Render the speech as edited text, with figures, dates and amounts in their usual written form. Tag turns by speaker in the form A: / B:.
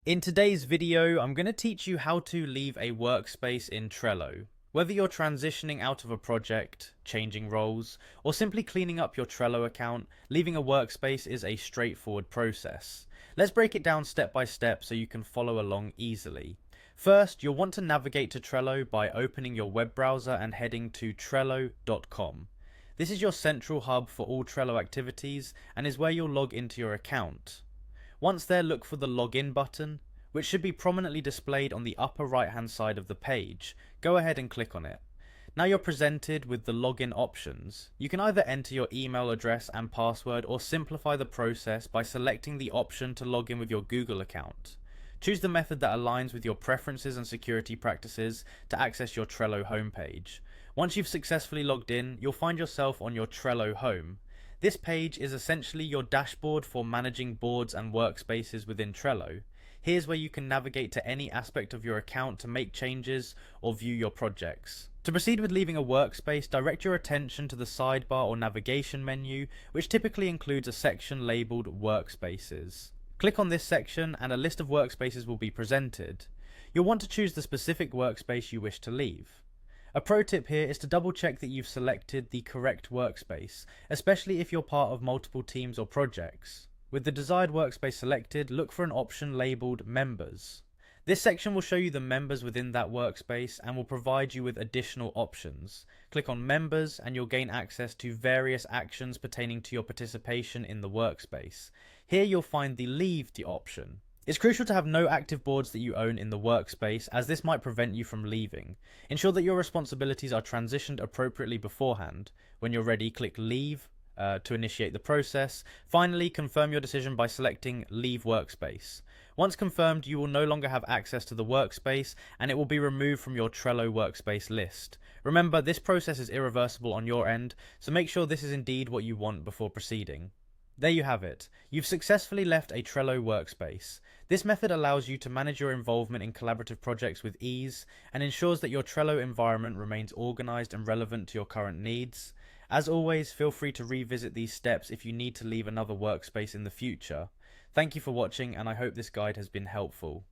A: In today's video, I'm going to teach you how to leave a workspace in Trello. Whether you're transitioning out of a project, changing roles, or simply cleaning up your Trello account, leaving a workspace is a straightforward process. Let's break it down step by step so you can follow along easily. First, you'll want to navigate to Trello by opening your web browser and heading to trello.com. This is your central hub for all Trello activities and is where you'll log into your account. Once there, look for the login button, which should be prominently displayed on the upper right hand side of the page. Go ahead and click on it. Now you're presented with the login options. You can either enter your email address and password or simplify the process by selecting the option to log in with your Google account. Choose the method that aligns with your preferences and security practices to access your Trello homepage. Once you've successfully logged in, you'll find yourself on your Trello home. This page is essentially your dashboard for managing boards and workspaces within Trello. Here's where you can navigate to any aspect of your account to make changes or view your projects. To proceed with leaving a workspace, direct your attention to the sidebar or navigation menu, which typically includes a section labeled Workspaces. Click on this section and a list of workspaces will be presented. You'll want to choose the specific workspace you wish to leave. A pro tip here is to double check that you've selected the correct workspace, especially if you're part of multiple teams or projects. With the desired workspace selected, look for an option labeled Members. This section will show you the members within that workspace and will provide you with additional options. Click on Members and you'll gain access to various actions pertaining to your participation in the workspace. Here you'll find the Leave the option. It's crucial to have no active boards that you own in the workspace, as this might prevent you from leaving. Ensure that your responsibilities are transitioned appropriately beforehand. When you're ready, click Leave to initiate the process. Finally, confirm your decision by selecting Leave Workspace. Once confirmed, you will no longer have access to the workspace and it will be removed from your Trello workspace list. Remember, this process is irreversible on your end, so make sure this is indeed what you want before proceeding. There you have it. You've successfully left a Trello workspace. This method allows you to manage your involvement in collaborative projects with ease and ensures that your Trello environment remains organized and relevant to your current needs. As always, feel free to revisit these steps if you need to leave another workspace in the future. Thank you for watching and I hope this guide has been helpful.